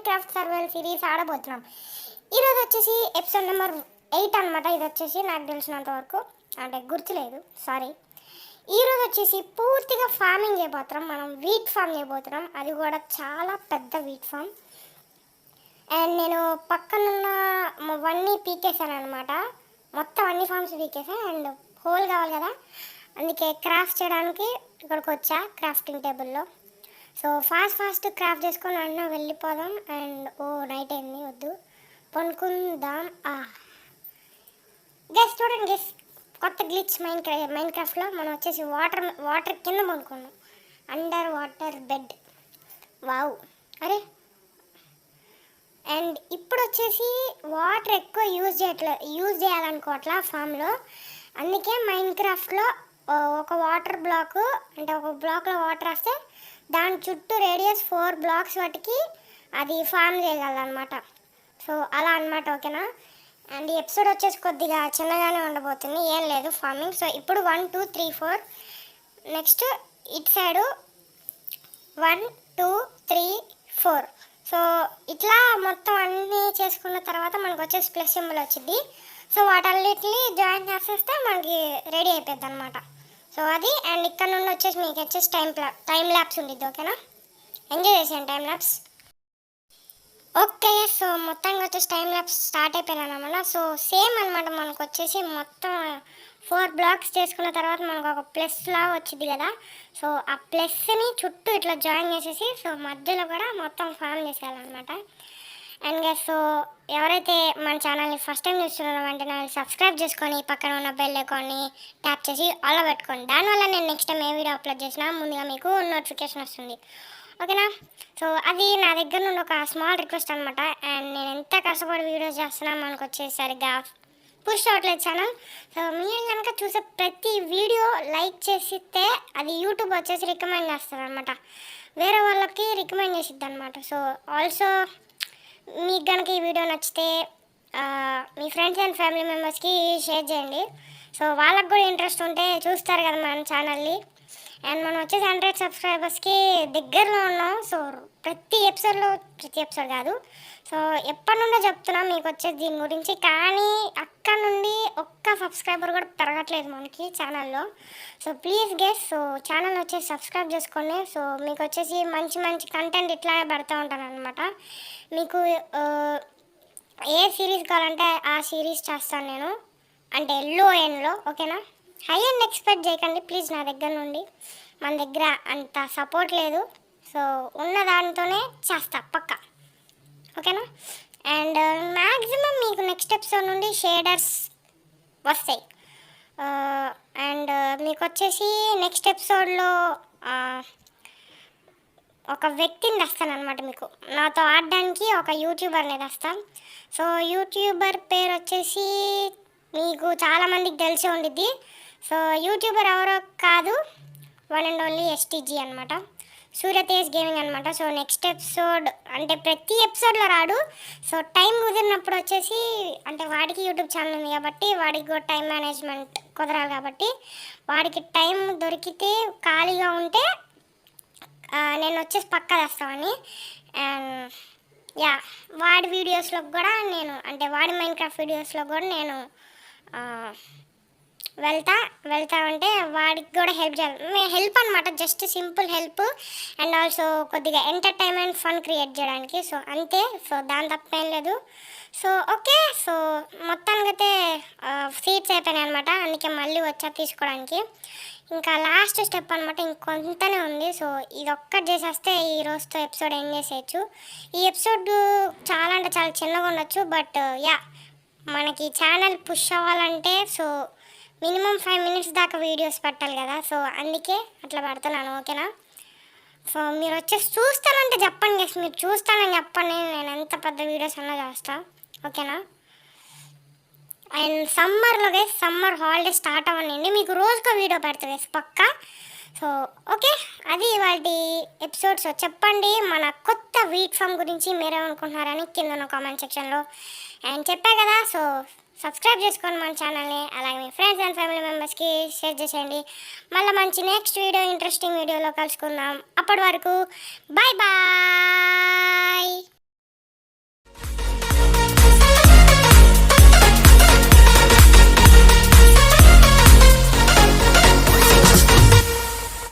Craft survival series ఆడబోతున్నాం. ఈరోజు వచ్చేసి episode number 8 అనమాట. ఇది వచ్చేసి నాకు తెలిసినంత వరకు అంటే గుర్తులేదు, సారీ. ఈరోజు వచ్చేసి పూర్తిగా ఫార్మింగ్ చేయబోతున్నాం. మనం వీట్ ఫామ్ చేయబోతున్నాం, అది కూడా చాలా పెద్ద వీట్ ఫామ్. అండ్ నేను పక్కనున్న వన్నీ పీకేసాను అనమాట. మొత్తం అన్ని ఫామ్స్ పీకేసాను. అండ్ హోల్ కావాలి కదా, అందుకే క్రాఫ్ట్ చేయడానికి ఇక్కడికి వచ్చా క్రాఫ్టింగ్ టేబుల్లో. సో ఫాస్ట్ క్రాఫ్ట్ చేసుకొని అన్న వెళ్ళిపోదాం. అండ్ నైట్ అయింది, వద్దు పనుకుందాం. గెస్ చూడండి, గెస్ కొత్త గ్లిచ్ మైన్ క్రాఫ్ట్లో మనం వచ్చేసి వాటర్ కింద పనుకున్నాం. Under water bed, wow. అరే అండ్ ఇప్పుడు వచ్చేసి వాటర్ ఎక్కువ యూజ్ చేయాలనుకోవట్లా ఫామ్లో. అందుకే మైన్ క్రాఫ్ట్లో ఒక వాటర్ బ్లాక్, అంటే ఒక బ్లాక్లో వాటర్ వస్తే దాని చుట్టూ రేడియస్ 4 బ్లాక్స్ వాటికి అది ఫామ్ చేయగలనమాట. సో అలా అనమాట, ఓకేనా. అండ్ ఈ ఎపిసోడ్ వచ్చేసి కొద్దిగా చిన్నగానే ఉండబోతుంది, ఏం లేదు ఫార్మింగ్. సో ఇప్పుడు 1 2 3 4, నెక్స్ట్ ఇటు సైడు 1 2 3 4. సో ఇట్లా మొత్తం అన్నీ చేసుకున్న తర్వాత మనకు వచ్చేసి ప్లస్ సింబల్ వచ్చింది. సో వాటన్నిటిని జాయిన్ చేసేస్తే మనకి రెడీ అయిపోద్ది అనమాట. సో అది. అండ్ ఇక్కడ నుండి వచ్చేసి మీకు వచ్చేసి టైం ల్యాప్స్ ఉండిద్ది, ఓకేనా. ఎంజాయ్ చేసాను టైం ల్యాప్స్. ఓకే, సో మొత్తంగా వచ్చేసి టైం ల్యాప్స్ స్టార్ట్ అయిపోయినాను అనమాట. సో సేమ్ అనమాట, మనకు వచ్చేసి మొత్తం 4 బ్లాక్స్ చేసుకున్న తర్వాత మనకు ఒక ప్లస్ లా వచ్చింది కదా. సో ఆ ప్లస్ని చుట్టూ ఇట్లా జాయిన్ చేసేసి సో మధ్యలో కూడా మొత్తం ఫామ్ చేసేయాలన్నమాట. అండ్ సో ఎవరైతే మన ఛానల్ని ఫస్ట్ టైం చూస్తున్నారో వెంటనే సబ్స్క్రైబ్ చేసుకొని పక్కన ఉన్న బెల్ ఐకాన్ని ట్యాప్ చేసి ఆల్ పెట్టుకోండి. దానివల్ల నేను నెక్స్ట్ టైం ఏ వీడియో అప్లోడ్ చేసినా ముందుగా మీకు నోటిఫికేషన్ వస్తుంది, ఓకేనా. సో అది నా దగ్గర నుండి ఒక స్మాల్ రిక్వెస్ట్ అనమాట. అండ్ నేను ఎంత కష్టపడి వీడియోస్ చేస్తున్నా మనకు వచ్చేసరిగా పుష్ అవ్వట్లేదు ఛానల్. సో మీరు కనుక చూసే ప్రతి వీడియో లైక్ చేసిస్తే అది యూట్యూబ్ వచ్చేసి రికమెండ్ చేస్తుంది అనమాట, వేరే వాళ్ళకి రికమెండ్ చేసిద్ది అనమాట. సో ఆల్సో మీకు కనుక ఈ వీడియో నచ్చితే మీ ఫ్రెండ్స్ అండ్ ఫ్యామిలీ మెంబర్స్కి షేర్ చేయండి. సో వాళ్ళకి కూడా ఇంట్రెస్ట్ ఉంటే చూస్తారు కదా మన ఛానల్ని. అండ్ మనం వచ్చేసి 100 సబ్స్క్రైబర్స్కి దగ్గరలో ఉన్నాం. సో ప్రతి ఎపిసోడ్ కాదు, సో ఎప్పటి నుండో చెప్తున్నా మీకు వచ్చేసి దీని గురించి, కానీ అక్కడ నుండి ఒక్క సబ్స్క్రైబర్ కూడా పెరగట్లేదు మనకి ఛానల్లో. So please guess, so channel వచ్చేసి సబ్స్క్రైబ్ చేసుకోండి. సో మీకు వచ్చేసి మంచి కంటెంట్ ఇట్లానే పెడతా ఉంటాను అనమాట. మీకు ఏ సిరీస్ కావాలంటే ఆ సిరీస్ చేస్తాను నేను, అంటే లో ఎండ్లో, ఓకేనా. హై అండ్ ఎక్స్పెక్ట్ చేయకండి ప్లీజ్ నా దగ్గర నుండి, మన దగ్గర అంత సపోర్ట్ లేదు. సో ఉన్న దానితోనే చేస్తా పక్కా, ఓకేనా. అండ్ మ్యాక్సిమం మీకు నెక్స్ట్ ఎపిసోడ్ నుండి షేడర్స్ వస్తాయి. అండ్ మీకు వచ్చేసి నెక్స్ట్ ఎపిసోడ్లో ఒక వ్యక్తిని తెస్తాను అనమాట, మీకు నాతో ఆడడానికి ఒక యూట్యూబర్ని తెస్తాను. సో యూట్యూబర్ పేరు వచ్చేసి మీకు చాలామందికి తెలిసి ఉండిద్ది. సో యూట్యూబర్ ఎవరో కాదు, వన్ అండ్ ఓన్లీ STG అనమాట, సూర్యతేజ్ గేమింగ్ అనమాట. సో నెక్స్ట్ ఎపిసోడ్ అంటే ప్రతి ఎపిసోడ్లో రాడు. సో టైం కుదిరినప్పుడు వచ్చేసి, అంటే వాడికి యూట్యూబ్ ఛానల్ ఉంది కాబట్టి వాడికి కూడా టైం మేనేజ్మెంట్ కుదరాలి కాబట్టి వాడికి టైం దొరికితే ఖాళీగా ఉంటే నేను వచ్చేసి పక్కా తెస్తామని. అండ్ యా, వాడి వీడియోస్లో కూడా నేను, అంటే వాడి మైన్ క్రాఫ్ట్ వీడియోస్లో కూడా నేను వెళ్తా ఉంటే వాడికి కూడా హెల్ప్ చేయాలి. హెల్ప్ అనమాట, just simple help. And also కొద్దిగా ఎంటర్టైన్మెంట్ ఫన్ క్రియేట్ చేయడానికి. సో అంతే, సో దాని తప్పేం లేదు. సో ఓకే, సో మొత్తానికైతే సీట్స్ అయిపోయినాయి అనమాట, అందుకే మళ్ళీ వచ్చా తీసుకోవడానికి. ఇంకా లాస్ట్ స్టెప్ అనమాట, ఇంకొంతనే ఉంది. సో ఇది ఒక్కటి చేసేస్తే ఈ రోజుతో ఎపిసోడ్ ఎండ్ చేసేయచ్చు. ఈ ఎపిసోడ్ చాలా అంటే చాలా చిన్నగా ఉండొచ్చు, బట్ యా మనకి ఛానల్ పుష్ అవ్వాలంటే సో మినిమం 5 minutes దాకా వీడియోస్ పెట్టాలి కదా. సో అందుకే అట్లా పెడుతున్నాను, ఓకేనా. సో మీరు వచ్చేసి చూస్తానంటే చెప్పండి గెస్, మీరు చూస్తానని చెప్పండి, నేను ఎంత పెద్ద వీడియోస్ అన్నా చేస్తాను, ఓకేనా. అండ్ సమ్మర్లో గైస్, సమ్మర్ హాలిడే స్టార్ట్ అవ్వనండి, మీకు రోజుకో వీడియో పెడతా గైస్ పక్కా. సో ఓకే, అది వాటి ఎపిసోడ్స్. చెప్పండి మన కొత్త వీట్ ఫామ్ గురించి మీరేమనుకుంటున్నారని కింద ఉన్న కామెంట్ సెక్షన్లో. అండ్ చెప్పా కదా, సో సబ్స్క్రైబ్ చేసుకోండి మన ఛానల్ని, అలాగే మీ ఫ్రెండ్స్ అండ్ ఫ్యామిలీ మెంబర్స్కి షేర్ చేసేయండి. మళ్ళీ మంచి నెక్స్ట్ వీడియో ఇంట్రెస్టింగ్ వీడియోలో కలుసుకుందాం. అప్పటి వరకు బాయ్ బాయ్.